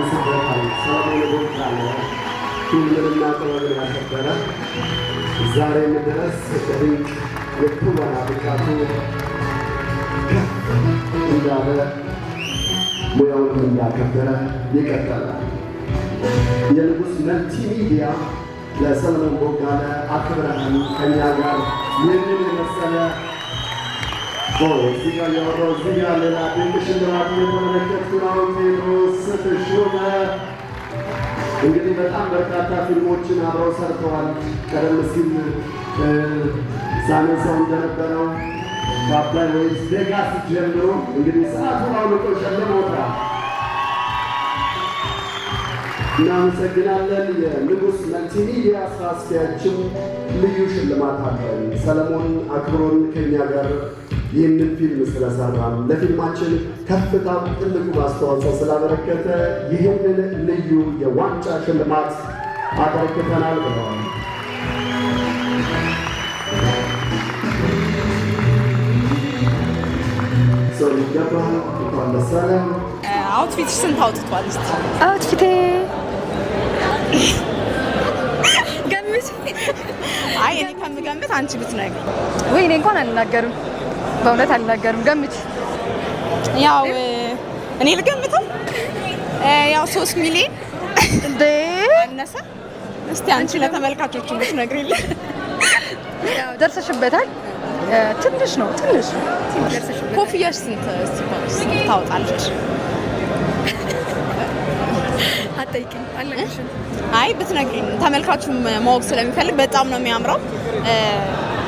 ይመስበታል ሰለሞን ቦጋለ ፊልምንና ጥበብን ያከበረ ዛሬም ድረስ ድንቅ የትወና ብቃቱ እንዳለ ሙያውን እያከበረ ይቀጥላል። የንጉሥ መልቲሚዲያ ለሰለሞን ቦጋለ አክብረን ከእኛ ጋር ይህንን የመሰለ እዚህ ጋር ያወራው እዚህ ጋር ሌላ ድንቅ ሽልማት የተመለከትኩ ነው። ቴዎድሮስ ተሾመ እንግዲህ በጣም በርካታ ፊልሞችን አብረው ሰርተዋል። ቀደም ሲል ሳነሳው እንደነበረው በአባይ ወይስ ቬጋስ ጀምሮ እንግዲህ ሰዓቱን አውልቆ ሸልሞታል። እናመሰግናለን። የንጉሥ መልቲሚዲያ ስራ አስኪያጅም ልዩ ሽልማት አለን። ሰለሞን አክብሮን ከኛ ጋር ይህንን ፊልም ስለሰራን ለፊልማችን ከፍታ ትልቁ አስተዋጽኦ ስላበረከተ ይህንን ልዩ የዋንጫ ሽልማት አበረክተናል ብለዋል። ሰው ይገባል። እንኳን ደስ አለህ። አውትፊትሽ ስንት አውጥቷል? እስቲ አውትፊቴ ገምት። አይ እኔ ከምገምት አንቺ ብትነግሪ። ወይ እኔ እንኳን አልናገርም፣ በእውነት አልናገርም። ገምት። ያው እኔ ልገምተው ያው 3 ሚሊዮን እንዴ አነሰ። እስቲ አንቺ ለተመልካቾቹ ብትነግሪልኝ። ያው ደርሰሽበታል። ትንሽ ነው ትንሽ ደርሰሽበታል። ኮፍያሽ ስንት ታወጣለች? አጠይቂኝ አለሽም። አይ ብትነግሪኝ ተመልካቹም ማወቅ ስለሚፈልግ በጣም ነው የሚያምረው።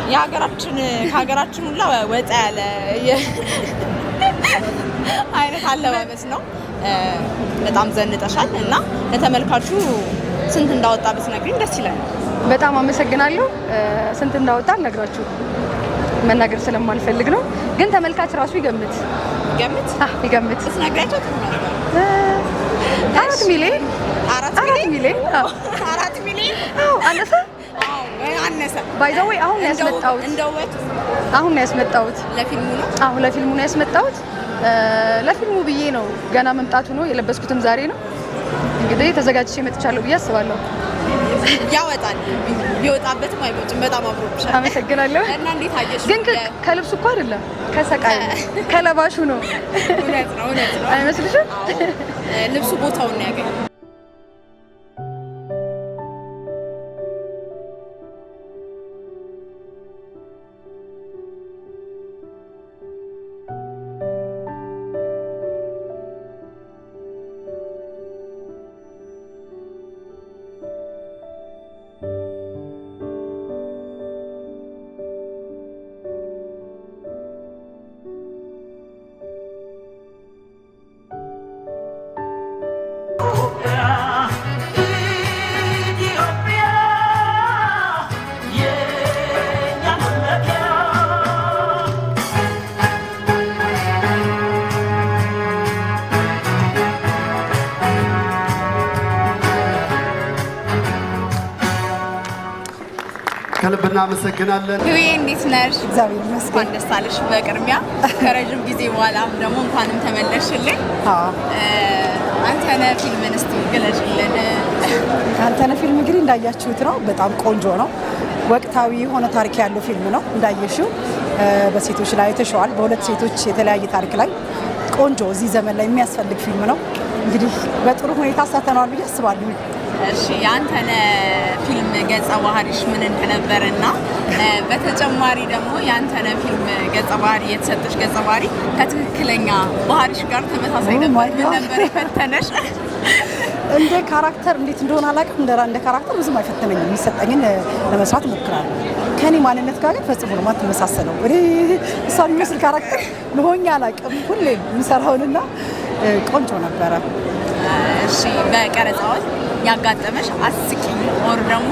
ከሀገራችን ሁላ ወጣ ያለ አይነት አለባበስ ነው። በጣም ዘንጠሻል እና ለተመልካቹ ስንት እንዳወጣ ብትነግሪኝ ደስ ይላል። በጣም አመሰግናለሁ። ስንት እንዳወጣ አልነግራችሁ መናገር ስለማልፈልግ ነው። ግን ተመልካች ራሱ ይገምት ይገምት። ብትነግሪያቸው ጥሩ ነበር። 4 ሚሊዮን 4 ሚሊዮን አነሰ አነሰ። ባይ ዘ ወይ አሁን ያስመጣሁት አሁን ያስመጣሁት ለፊልሙ ነው። አሁን ለፊልሙ ነው ያስመጣሁት። ለፊልሙ ብዬ ነው ገና መምጣቱ ነው። የለበስኩትም ዛሬ ነው። እንግዲህ ተዘጋጅቼ መጥቻለሁ ብዬ አስባለሁ። ያወጣል ቢወጣበትም አይወጭም። በጣም አብሮብሻል። አመሰግናለሁ። እና እንዴት አየሽ? ግን ከልብሱ እኮ አይደለም ከሰቃዩ ከለባሹ ነው። እውነት ነው አይመስልሽም? ልብሱ ቦታውን ነው ያገኘው። ከልብ እናመሰግናለን። ህዌ እንዴት ነሽ? እግዚአብሔር ይመስገን። እንኳን ደስ አለሽ። በቅድሚያ ከረጅም ጊዜ በኋላም ደግሞ እንኳንም ተመለሽልኝ። አንተነህ ፊልምን እስቲ ግለጭልን። አንተነህ ፊልም እንግዲህ እንዳያችሁት ነው። በጣም ቆንጆ ነው። ወቅታዊ የሆነ ታሪክ ያለው ፊልም ነው። እንዳየሽው በሴቶች ላይ ተሸዋል። በሁለት ሴቶች የተለያየ ታሪክ ላይ ቆንጆ እዚህ ዘመን ላይ የሚያስፈልግ ፊልም ነው። እንግዲህ በጥሩ ሁኔታ ሳተናል ብዬ አስባለሁ። እሺ የአንተነህ ፊልም ገጸ ባህሪሽ ምን እንደነበረና በተጨማሪ ደግሞ የአንተነህ ፊልም ገጸ ባህሪ የተሰጠሽ ገጸ ባህሪ ከትክክለኛ ባህሪሽ ጋር ተመሳሳይ ነበር። ምን ነበር የፈተነሽ? እንደ ካራክተር እንዴት እንደሆነ አላውቅም። እንደ ካራክተር ብዙም አይፈተነኝም። የሚሰጠኝን ለመስራት እሞክራለሁ። ከኔ ማንነት ጋር ግን ፈጽሞ ነው የማትመሳሰለው። እሷን የሚመስል ካራክተር ለሆኜ አላውቅም። ሁሌም የምሰራውንና ቆንጆ ነበረ። እሺ በቀረጻዎች ያጋጠመሽ አስቂኝ ወር ደግሞ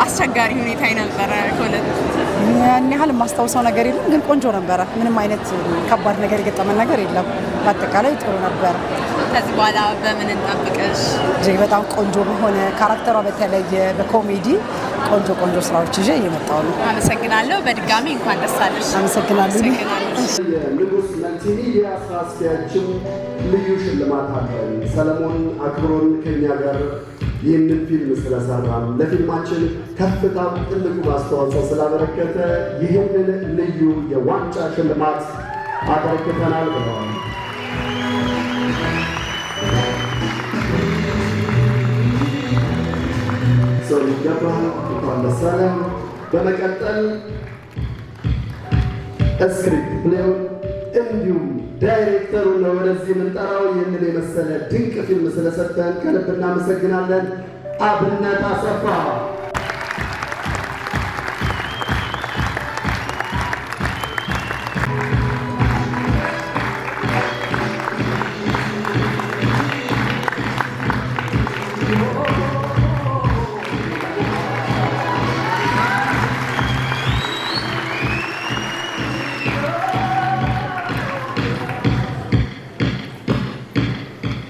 አስቸጋሪ ሁኔታ የነበረ ከሁለት ያን ያህል የማስታውሰው ነገር የለም፣ ግን ቆንጆ ነበረ። ምንም አይነት ከባድ ነገር የገጠመን ነገር የለም። በአጠቃላይ ጥሩ ነበረ። ከዚህ በኋላ በምን እንጠብቅሽ? እጅግ በጣም ቆንጆ በሆነ ካራክተሯ በተለየ በኮሜዲ ቆንጆ ስራዎች ይዤ እየመጣሁ ነው። አመሰግናለሁ። በድጋሚ እንኳን ደስ አለሽ። አመሰግናለሁ። የንጉስ መልቲሚዲያ ስራ አስኪያጅም ልዩ ሽልማት አለን። ሰለሞን አክብሮን ከኛ ጋር ይህንን ፊልም ስለሰራም ለፊልማችን ከፍታ ትልቁ አስተዋጽኦ ስላበረከተ ይህንን ልዩ የዋንጫ ሽልማት አበረክተናል ብለዋል። ሰው ይገባል እንኳን ደስ አለን። በመቀጠል ስክሪፕት ፕሌውን እንዲሁም ዳይሬክተሩ ነው ወደዚህ የምንጠራው። ይህንን የመሰለ ድንቅ ፊልም ስለሰጠን ከልብ እናመሰግናለን። አብነት አሰፋ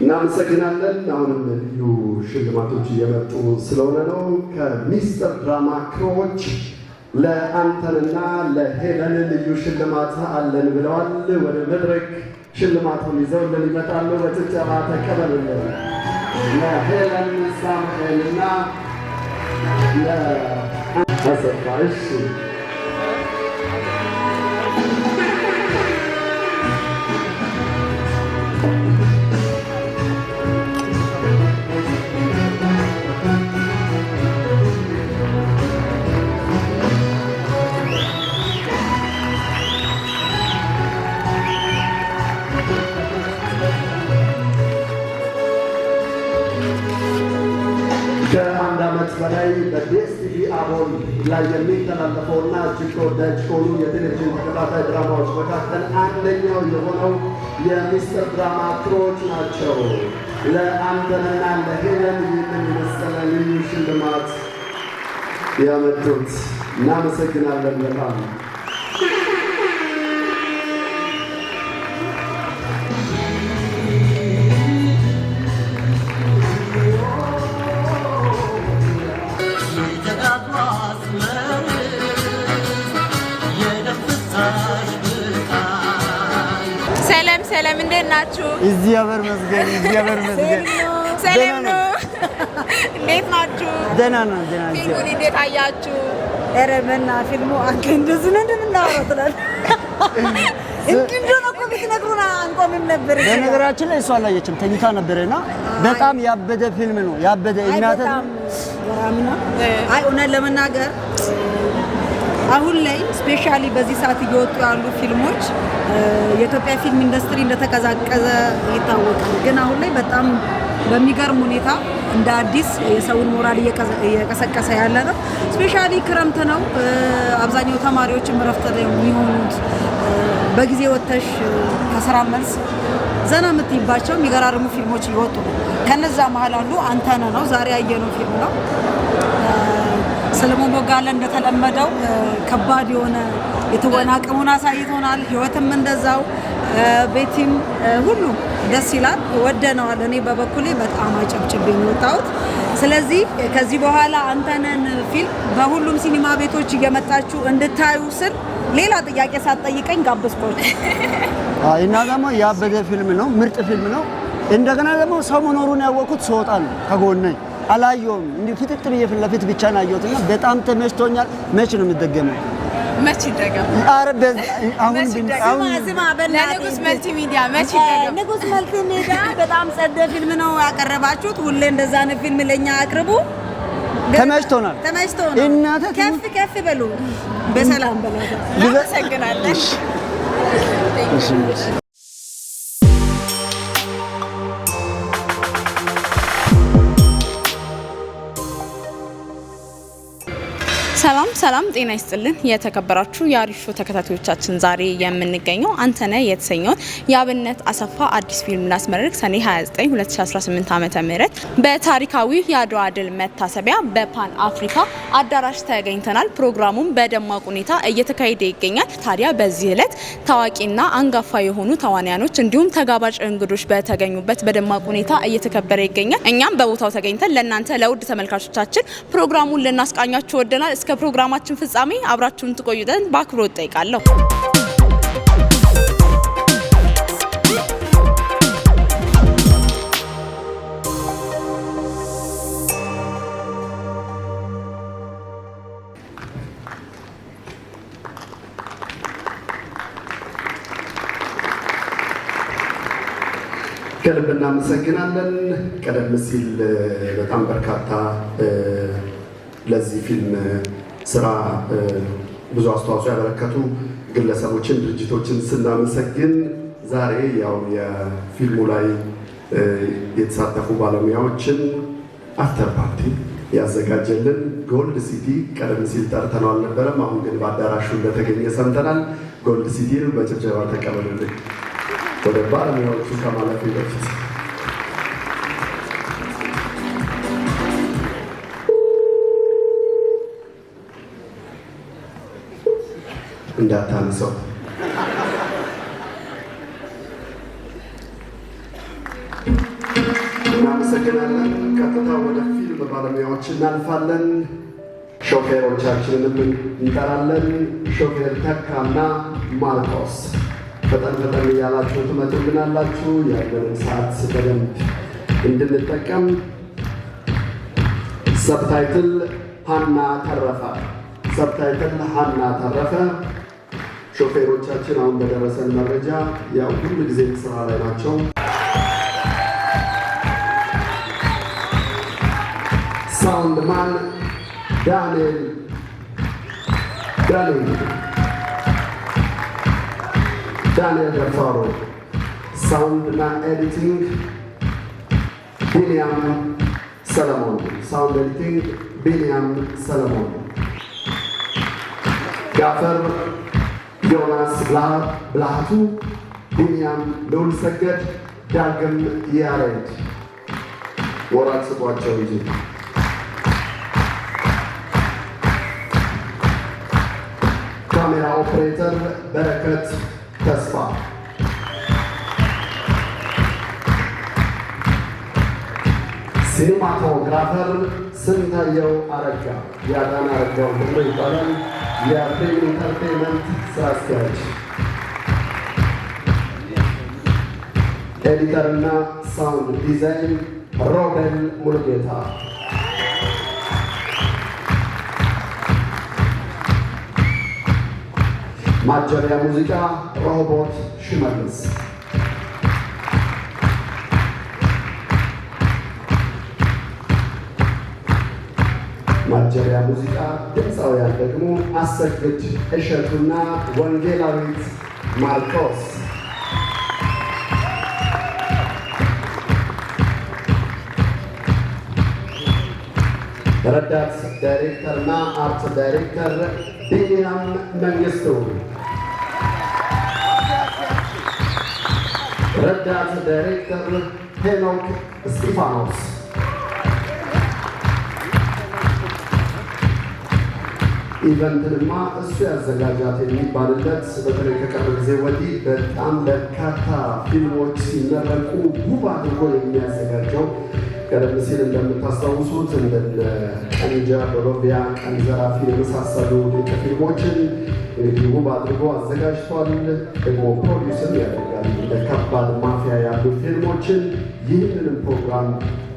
እናመሰግናለን። አሁንም ልዩ ሽልማቶች እየመጡ ስለሆነ ነው። ከሚስተር ድራማ ክሮች ለአንተንና ለሄለን ልዩ ሽልማት አለን ብለዋል። ወደ መድረክ ሽልማቱን ይዘውልን ይመጣሉ። በጭብጨባ ተቀበሉልን። ለሄለን ሳሙኤልና ለአሰፋሽ ከአንድ ዓመት በላይ በዲኤስቲቪ አቦል ላይ የሚተላለፈውና እጅግ ተወዳጅ ከሆኑ የቴሌቪዥን ተከታታይ ድራማዎች መካከል አንደኛው የሆነው የሚስተር ድራማ ክሮች ናቸው። ለአንተንና ለሄለን ይህንን የመሰለ ልዩ ሽልማት ያመጡት እናመሰግናለን በጣም። ሰላም እንዴት ናችሁ? እግዚአብሔር ይመስገን። ሰላም ነው። እንዴት ናችሁ? ደህና ነው። ፊልሙን እንዴት አያችሁ? ኧረ በእናትህ ፊልሙ አንተ እንደዚህ ነው እንደምናወራው ትላለህ። እንዲህ ነው እኮ ብትነግሩን አንቆምም ነበር። በነገራችን ላይ እሷ አላየችም፣ ተኝታ ነበርና በጣም ያበደ ፊልም ነው። ያበደ እናት በጣም ገራሚ ነው። አይ እውነት ለመናገር አሁን ላይ ስፔሻሊ በዚህ ሰዓት እየወጡ ያሉ ፊልሞች የኢትዮጵያ ፊልም ኢንዱስትሪ እንደተቀዛቀዘ ይታወቃል። ግን አሁን ላይ በጣም በሚገርም ሁኔታ እንደ አዲስ የሰውን ሞራል እየቀሰቀሰ ያለ ነው። ስፔሻሊ ክረምት ነው። አብዛኛው ተማሪዎችም እረፍት ላይ የሚሆኑት በጊዜ ወጥተሽ ከስራ መልስ ዘና የምትይባቸው የሚገራርሙ ፊልሞች እየወጡ ነው። ከነዛ መሀል አንዱ አንተነህ ነው። ዛሬ ያየነው ፊልም ነው። ሰለሞን ቦጋለ እንደተለመደው ከባድ የሆነ የትወና አቅሙን አሳይቶናል። ህይወትም እንደዛው፣ ቤቲም ሁሉም ደስ ይላል። ወደነዋል። እኔ በበኩሌ በጣም አጨብጭቤ የወጣሁት። ስለዚህ ከዚህ በኋላ አንተነህን ፊልም በሁሉም ሲኒማ ቤቶች እየመጣችሁ እንድታዩ ስል ሌላ ጥያቄ ሳትጠይቀኝ ጋብዝኳችሁ። እና ደግሞ ያበደ ፊልም ነው። ምርጥ ፊልም ነው። እንደገና ደግሞ ሰው መኖሩን ያወቅኩት ስወጣ ነው። ከጎነኝ አላየሁም። እንዲሁ ፍጥጥ ብዬ ፊት ለፊት ብቻ ነው ያየሁትና በጣም ተመችቶኛል። መች ነው የሚደገመው? መች ይደገም? ኧረ አሁን ለንጉስ መልቲሚዲያ መች ይደገም? ንጉስ መልቲሚዲያ በጣም ጸደ ፊልም ነው ያቀረባችሁት። ሁሌ እንደዛ ነው ፊልም ለኛ አቅርቡ። ተመችቶናል። እናንተ ከፍ በሉ። በሰላም በላታ እናመሰግናለን። ሰላም ጤና ይስጥልን የተከበራችሁ የአሪፍ ሾው ተከታታዮቻችን ዛሬ የምንገኘው አንተነህ የተሰኘውን የአብነት አሰፋ አዲስ ፊልም ላስመረቅ ሰኔ 29 2018 ዓመተ ምህረት በታሪካዊ የአድዋ ድል መታሰቢያ በፓን አፍሪካ አዳራሽ ተገኝተናል። ፕሮግራሙም በደማቅ ሁኔታ እየተካሄደ ይገኛል። ታዲያ በዚህ ዕለት ታዋቂና አንጋፋ የሆኑ ተዋናያኖች እንዲሁም ተጋባዥ እንግዶች በተገኙበት በደማቅ ሁኔታ እየተከበረ ይገኛል። እኛም በቦታው ተገኝተን ለእናንተ ለውድ ተመልካቾቻችን ፕሮግራሙን ልናስቃኛችሁ ወደናል። እስከ ፕሮግራማችን ፍጻሜ አብራችሁን ትቆዩ ዘንድ በአክብሮት ጠይቃለሁ። ከልብ እናመሰግናለን። ቀደም ሲል በጣም በርካታ ለዚህ ፊልም ስራ ብዙ አስተዋጽኦ ያበረከቱ ግለሰቦችን፣ ድርጅቶችን ስናመሰግን ዛሬ ያው የፊልሙ ላይ የተሳተፉ ባለሙያዎችን አፍተር ፓርቲ ያዘጋጀልን ጎልድ ሲቲ ቀደም ሲል ጠርተነው አልነበረም። አሁን ግን በአዳራሹ እንደተገኘ ሰምተናል። ጎልድ ሲቲን በጭብጨባ ተቀበሉልን። ወደ ባለሙያዎቹ ከማለፌ በፊት እንዳታነሰው እናመሰግናለን። ቀጥታ ወደ ፊልም ባለሙያዎች እናልፋለን። ሾፌሮቻችንንም እንጠራለን። ሾፌር ተካና ማርቆስ ፈጠን እያላችሁ ትመጡልናላችሁ። ያለንን ሰዓት በደንብ እንድንጠቀም። ሰብታይትል ሀና ተረፈ ሾፌሮቻችን አሁን በደረሰን መረጃ ያው ሁሉ ጊዜ ስራ ላይ ናቸው። ሳውንድማን ዳንኤል ደፋሮ፣ ሳውንድና ኤዲቲንግ ቢንያም ሰለሞን፣ ጋፈር ዮናስ ብልሃቱ፣ ቢንያም ልዑልሰገድ፣ ዳግም ያሬድ። ወራት ስጧቸው እንጂ ካሜራ ኦፕሬተር በረከት ተስፋ፣ ሲኒማቶግራፈር ስንታየው አረጋ፣ ያዳን አረጋው ደግሞ ይባላል። የፊልም ኢንተርቴንመንት ስራ አስኪያጅ። ኤዲተርና ሳውንድ ዲዛይን ሮቤል ሙሉጌታ። ማጀቢያ ሙዚቃ ሮቦት ሽመልስ። ማጀቢያ ሙዚቃ ድምፃውያን ደግሞ አሰግድ እሸቱና ወንጌላዊት ማርቆስ። ረዳት ዳይሬክተርና አርት ዳይሬክተር ቢንያም መንግስቱ። ረዳት ዳይሬክተር ሄኖክ እስጢፋኖስ። ኢቨንትንማ እሱ ያዘጋጃት የሚባልለት በተለይ ከቅርብ ጊዜ ወዲህ በጣም በርካታ ፊልሞች ሲመረቁ ውብ አድርጎ የሚያዘጋጀው ቀደም ሲል እንደምታስታውሱት እንደነ ቀንጃ፣ ዶሎቢያ፣ ቀን ዘራፊ የመሳሰሉ ድንቅ ፊልሞችን እንግዲህ ውብ አድርጎ አዘጋጅቷል። ደግሞ ፕሮዲውስም ያደርጋል እንደ ከባድ ማፊያ ያሉ ፊልሞችን። ይህንንም ፕሮግራም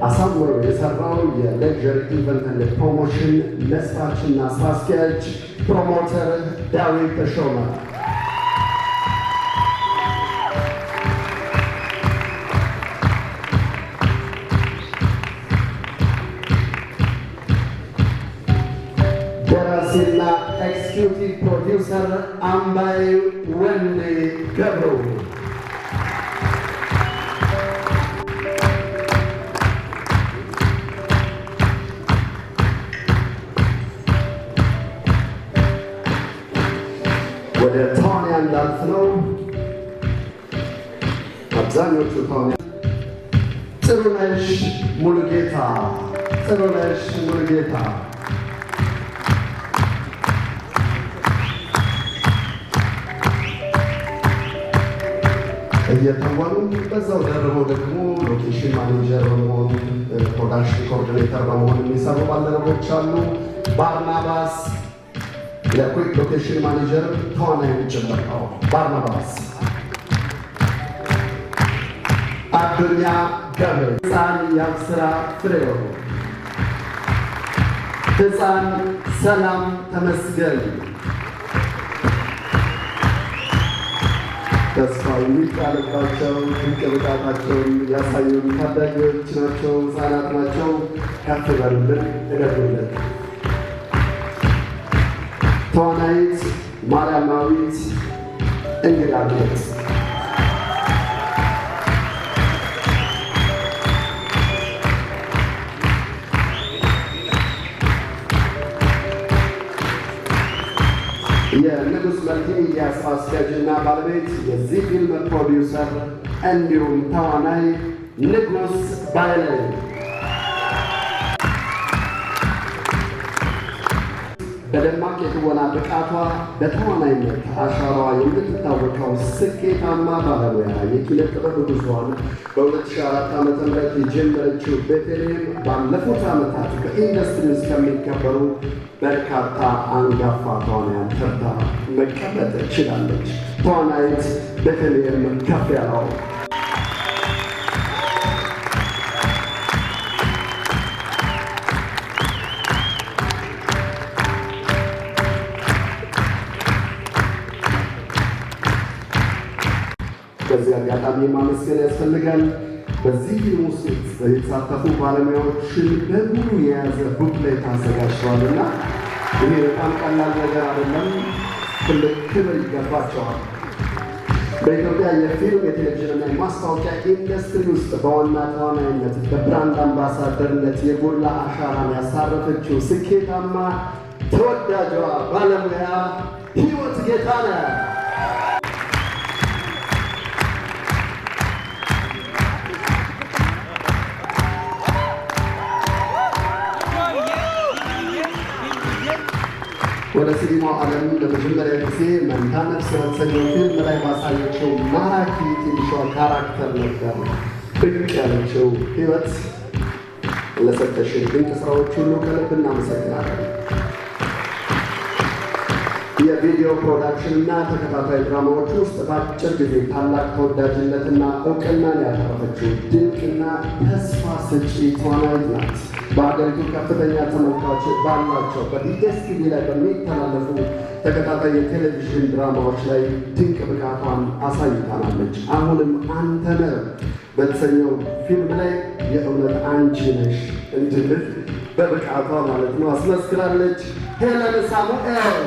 አሳምሮ የሰራው የሌክዠሪ ኢቨንት ኤንድ ፕሮሞሽን መስራችና ስራ አስኪያጅ ፕሮሞተር ዳዊት ተሾመ። ደራሲና ኤክስኪዩቲቭ ፕሮዲውሰር አምባይ ወንዴ ገብሩ። ተዋንያን እንዳልፍ ነው። አብዛኞቹ ተዋንያን ጥሩነሽ ሙሉጌታ እየተወኑ በዛው ደርበው ደግሞ ሎኬሽን ማኔጀር በመሆኑ ፕሮዳክሽን ኮኦርዲኔተር በመሆን የሚሰሩ ባልደረቦች አሉ። ባርናባስ የኩክ ሎኬሽን ማኔጀር ተዋናይ ጭምር ነው። ባርናባስ አዱኛ ገብረ፣ ሕፃን የአብስራ ፍሬው፣ ሕፃን ሰላም ተመስገን፣ ተስፋ የሚጣልባቸው ድንቅ ብቃታቸውን ያሳዩ ታዳጊዎች ናቸው፣ ሕፃናት ናቸው። ከፍ በሉልን፣ እደጉልን። ተዋናይት ማርያማዊት እንግዳ ቤት፣ የንጉሥ መልቲ ሚዲያ ስራ አስኪያጅና ባለቤት የዚህ ፊልም ፕሮዲውሰር እንዲሁም ተዋናይ ንጉሥ ባይለ፣ በደማቅ የትወና ብቃቷ በተዋናይነት አሻራዋ የምትታወቀው ስኬታማ ባለሙያ የኪነ ጥበብ ጉዞዋን በ2004 ዓ.ም የጀመረችው ቤተልሔም ባለፉት ዓመታት በኢንዱስትሪ ውስጥ ከሚከበሩ በርካታ አንጋፋ ተዋናያን ተርታ መቀመጥ ችላለች። ተዋናይት ቤተልሔም ከፍያለው በዚህ አጋጣሚ ማመስገን ያስፈልጋል። በዚህ ፊልም ውስጥ የተሳተፉ ባለሙያዎችን በሙሉ የያዘ ቡክሌት አዘጋጅተዋልና ይሄ በጣም ቀላል ነገር አይደለም። ትልቅ ክብር ይገባቸዋል። በኢትዮጵያ የፊልም የቴሌቪዥንና የማስታወቂያ ኢንዱስትሪ ውስጥ በዋና ተዋናይነት በብራንድ አምባሳደርነት የጎላ አሻራን ያሳረፈችው ስኬታማ ተወዳጇ ባለሙያ ሕይወት ጌታነህ ወደ ሲኒማው ዓለም ለመጀመሪያ ጊዜ መንታ ነፍስ በተሰኘው ፊልም ላይ ባሳየችው ማራኪ ትንሿ ካራክተር ነበር ብቅ ያለችው። ሕይወት ለሰጠሽን ድንቅ ስራዎች ሁሉ ከልብ እናመሰግናለን። የቪዲዮ ፕሮዳክሽንና ተከታታይ ድራማዎች ውስጥ በአጭር ጊዜ ታላቅ ተወዳጅነትና እውቅናን ያተረፈችው ድንቅና ተስፋ ሰጪ ተዋናይት ናት። በሀገሪቱ ከፍተኛ ተመልካች ባላቸው በዲኤስቲቪ ላይ በሚተላለፉ ተከታታይ የቴሌቪዥን ድራማዎች ላይ ድንቅ ብቃቷን አሳይታናለች። አሁንም አንተነህ በተሰኘው ፊልም ላይ የእውነት አንቺ ነሽ እንድንል በብቃቷ ማለት ነው አስመስክራለች። ሄለን ሳሙኤል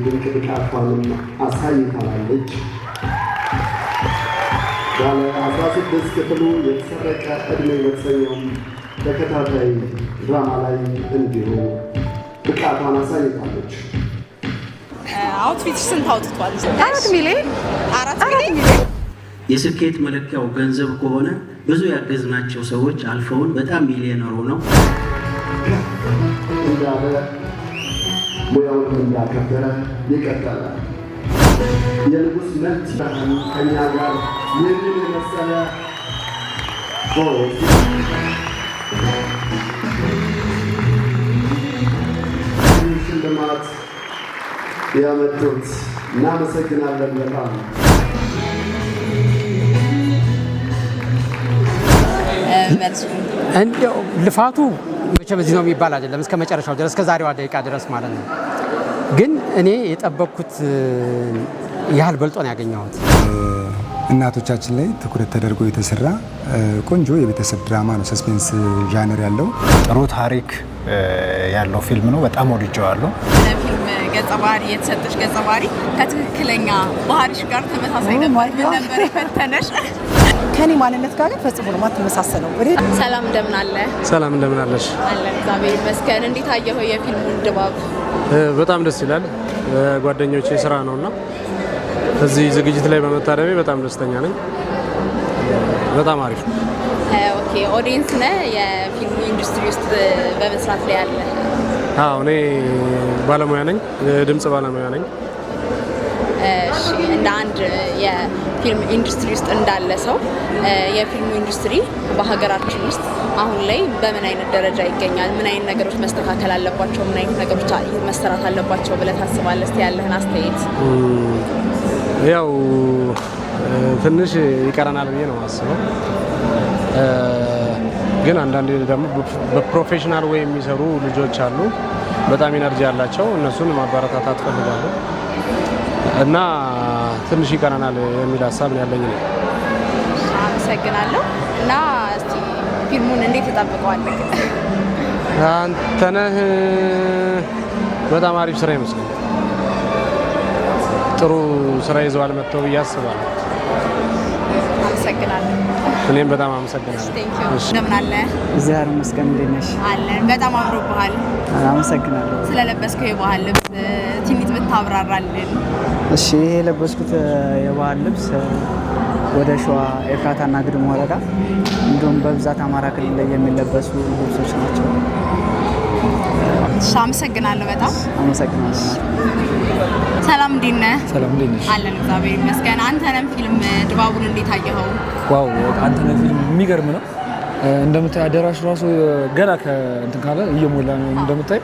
ድንቅ ብቃቷንም አሳይታናለች። ባለ 16 ክፍሉ የተሰረቀ ዕድሜ በተሰኘው ተከታታይ ድራማ ላይ እንዲሁ ብቃቷን አሳይታለች። አውትፊትሽ ስንት አውጥቷል? 4 ሚሊዮን። የስኬት መለኪያው ገንዘብ ከሆነ ብዙ ያገዝናቸው ሰዎች አልፈውን በጣም ሚሊዮነር ሆነው እንዳለ ሙያውን እንዳከበረ ይቀጥላል። የንጉሥ መልቲ ከኛ ጋር ይህንን የመሰለ ቦይስ ሽልማት ያመጡት እናመሰግናለን በጣም። እንደው ልፋቱ መቼም እዚህ ነው የሚባል አይደለም። እስከ መጨረሻው ድረስ እስከ ዛሬዋ ደቂቃ ድረስ ማለት ነው። ግን እኔ የጠበቅኩት ያህል በልጦ ነው ያገኘሁት። እናቶቻችን ላይ ትኩረት ተደርጎ የተሰራ ቆንጆ የቤተሰብ ድራማ ነው። ሰስፔንስ ዣነር ያለው ጥሩ ታሪክ ያለው ፊልም ነው። በጣም ወድጀዋለሁ። ፊልም ገጸ ባህሪ የተሰጠሽ ገጸ ባህሪ ከትክክለኛ ባህሪሽ ጋር ተመሳሳይ ነበር? ምን ነበር የፈተነሽ? ከኔ ማንነት ጋር ግን ፈጽሞ ነው የማትመሳሰለው። ሰላም እንደምን አለ? ሰላም እንደምን አለሽ? አለ እግዚአብሔር ይመስገን። እንዴት አየኸው የፊልሙን ድባብ? በጣም ደስ ይላል። ጓደኞቼ ስራ ነውና እዚህ ዝግጅት ላይ በመታደሜ በጣም ደስተኛ ነኝ። በጣም አሪፍ ነው። ኦኬ ኦዲየንስ ነህ የፊልሙ ኢንዱስትሪ ውስጥ በመስራት ላይ ያለ? አዎ እኔ ባለሙያ ነኝ፣ ድምጽ ባለሙያ ነኝ። እሺ እንደ አንድ የፊልም ኢንዱስትሪ ውስጥ እንዳለ ሰው የፊልሙ ኢንዱስትሪ በሀገራችን ውስጥ አሁን ላይ በምን አይነት ደረጃ ይገኛል? ምን አይነት ነገሮች መስተካከል አለባቸው? ምን አይነት ነገሮች መሰራት አለባቸው ብለህ ታስባለህ? እስቲ ያለህን አስተያየት። ያው ትንሽ ይቀረናል ብዬ ነው የማስበው። ግን አንዳንዴ ደግሞ በፕሮፌሽናል ወይ የሚሰሩ ልጆች አሉ፣ በጣም ኢነርጂ ያላቸው፣ እነሱን ማበረታታት ፈልጋለሁ እና ትንሽ ይቀረናል የሚል ሀሳብ ነው ያለኝ ነው። አመሰግናለሁ። እና እስቲ ፊልሙን እንዴት ተጠብቀዋለህ? አንተነህ በጣም አሪፍ ስራ ይመስላል። ጥሩ ስራ ይዘዋል መጥተው ብዬ አስባለሁ። አመሰግናለሁ። እኔም በጣም አመሰግናለሁ። እንደምን አለ? እግዚአብሔር ይመስገን። እንዴት ነሽ? አለን። በጣም አምሮብሃል። አመሰግናለሁ። ስለለበስከው የባህል ልብስ ትንሽ ብታብራራልን? እሺ፣ ይሄ የለበስኩት የባህል ልብስ ወደ ሸዋ ኤፍራታና ግድም ወረዳ እንዲሁም በብዛት አማራ ክልል ላይ የሚለበሱ ልብሶች ናቸው። አመሰግናለሁ። በጣም አመሰግናለሁ። ሰላም እንዴት ነህ? ሰላም እንዴት ነሽ? አለን እግዚአብሔር ይመስገን። አንተነህ ፊልም ድባቡን እንዴት አየኸው? ዋው አንተነህ ፊልም የሚገርም ነው። እንደምታይ አዳራሽ ራሱ ገና ከእንትን ካለ እየሞላ ነው እንደምታይ።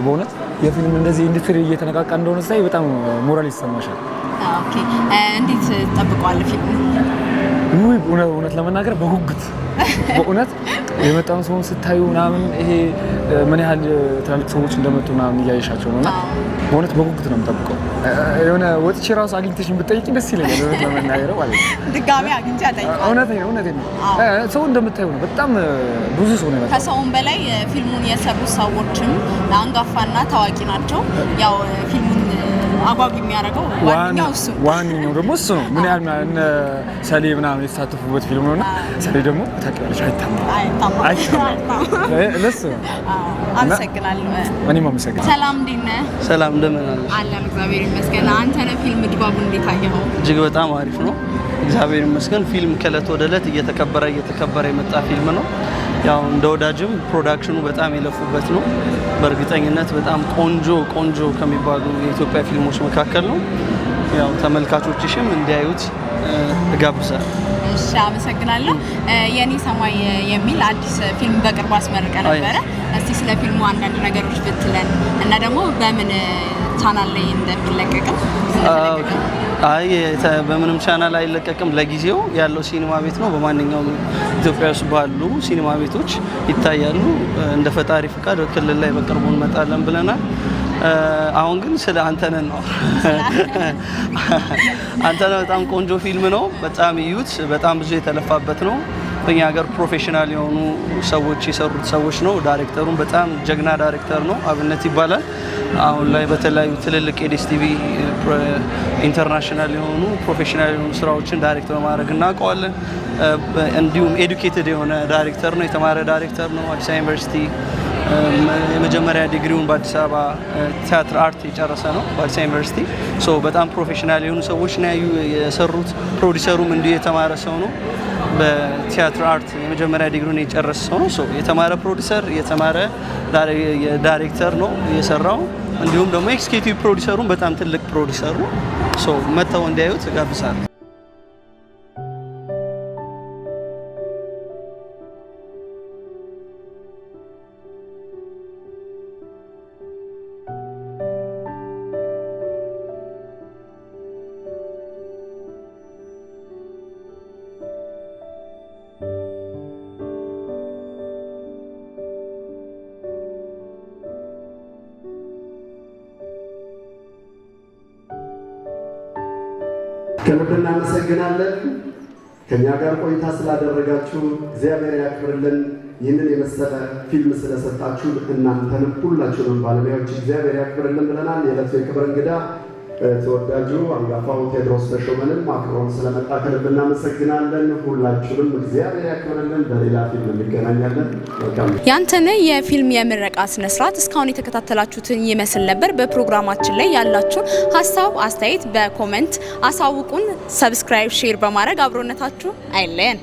በእውነት የፊልም እንደዚህ ኢንዱስትሪ እየተነቃቃ እንደሆነ ሳይ በጣም ሞራል ይሰማሻል። ኦኬ እንዴት ትጠብቀዋለህ ፊልሙ? እውነት ለመናገር በጉጉት በእውነት የመጣውን ሰውን ስታዩ ምናምን ይሄ ምን ያህል ትላልቅ ሰዎች እንደመጡ ምናምን እያየሻቸው ነውና በእውነት በጉጉት ነው የምጠብቀው። የሆነ ወጥቼ ራሱ አግኝተሽኝ ብትጠይቂኝ ደስ ይለኛል። እውነት ለመናገር ማለት ነው። ድጋሚ አግኝቼ አጠይቃለሁ። እውነቴን ነው። ሰው እንደምታዩ ነው። በጣም ብዙ ሰው ነው የመጣው። ከሰውም በላይ ፊልሙን የሰሩ ሰዎችም አንጋፋና ታዋቂ ናቸው። ያው ፊልሙን አጓጊ የሚያደርገው ዋነኛው ደግሞ እሱ ነው። ምን ያህል እነ ሰሌ ምናምን የተሳተፉበት ፊልም ነውና ሰሌ ደግሞ ታውቂዋለሽ፣ አይታማም። ለሱ አመሰግናለሁ። እኔም አመሰግናለሁ። ሰላም እንዴት ነህ? ሰላም እንደምን አለ? አለን እግዚአብሔር ይመስገን። አንተነህ ፊልም ድባቡን እንዴት አየኸው? እጅግ በጣም አሪፍ ነው፣ እግዚአብሔር ይመስገን። ፊልም ከእለት ወደ እለት እየተከበረ የመጣ ፊልም ነው። ያው እንደ ወዳጅም ፕሮዳክሽኑ በጣም የለፉበት ነው። በእርግጠኝነት በጣም ቆንጆ ከሚባሉ የኢትዮጵያ ፊልሞች መካከል ነው። ያው ተመልካቾችሽም እንዲያዩት እጋብዛለሁ። እሺ አመሰግናለሁ። የኔ ሰማይ የሚል አዲስ ፊልም በቅርቡ አስመርቀ ነበረ። እስቲ ስለ ፊልሙ አንዳንድ ነገሮች ብትለን እና ደግሞ በምን ቻናል ላይ እንደሚለቀቅም። አይ በምንም ቻናል አይለቀቅም። ለጊዜው ያለው ሲኒማ ቤት ነው። በማንኛውም ኢትዮጵያ ውስጥ ባሉ ሲኒማ ቤቶች ይታያሉ። እንደ ፈጣሪ ፍቃድ ክልል ላይ በቅርቡ እንመጣለን ብለናል። አሁን ግን ስለ አንተነህ ነው። አንተነህ በጣም ቆንጆ ፊልም ነው። በጣም እዩት። በጣም ብዙ የተለፋበት ነው። በእኛ ሀገር ፕሮፌሽናል የሆኑ ሰዎች የሰሩት ሰዎች ነው። ዳይሬክተሩም በጣም ጀግና ዳይሬክተር ነው፣ አብነት ይባላል። አሁን ላይ በተለያዩ ትልልቅ የዲኤስቲቪ ኢንተርናሽናል የሆኑ ፕሮፌሽናል የሆኑ ስራዎችን ዳይሬክተር በማድረግ እናውቀዋለን። እንዲሁም ኤዱኬትድ የሆነ ዳይሬክተር ነው፣ የተማረ ዳይሬክተር ነው። አዲስ አበባ ዩኒቨርሲቲ የመጀመሪያ ዲግሪውን በአዲስ አበባ ቲያትር አርት የጨረሰ ነው በአዲስ አበባ ዩኒቨርሲቲ። በጣም ፕሮፌሽናል የሆኑ ሰዎች ነው የሰሩት። ፕሮዲሰሩም እንዲሁ የተማረ ሰው ነው። በቲያትር አርት የመጀመሪያ ዲግሪውን የጨረሰ ሰው ነው። የተማረ ፕሮዲሰር፣ የተማረ ዳይሬክተር ነው የሰራው። እንዲሁም ደግሞ ኤክስኪዩቲቭ ፕሮዲሰሩም በጣም ትልቅ ፕሮዲሰር ነው። መጥተው እንዲያዩት እጋብዛለሁ። ከልብ እናመሰግናለን። ከኛ ጋር ቆይታ ስላደረጋችሁ እግዚአብሔር ያክብርልን። ይህንን የመሰለ ፊልም ስለሰጣችሁ እናንተንም ሁላችሁንም ባለሙያዎች እግዚአብሔር ያክብርልን ብለናል። የዕለቱ የክብር እንግዳ ተወዳጁ አንጋፋው ቴዎድሮስ ተሾመንም አክብሮን ስለመጣ ከልብ እናመሰግናለን። ሁላችሁንም እግዚአብሔር ያክብርልን። በሌላ ፊልም እንገናኛለን። መልካም ያንተነህ የፊልም የምረቃ ስነ ስርዓት እስካሁን የተከታተላችሁትን ይመስል ነበር። በፕሮግራማችን ላይ ያላችሁን ሀሳብ አስተያየት በኮሜንት አሳውቁን። ሰብስክራይብ፣ ሼር በማድረግ አብሮነታችሁ አይለየን።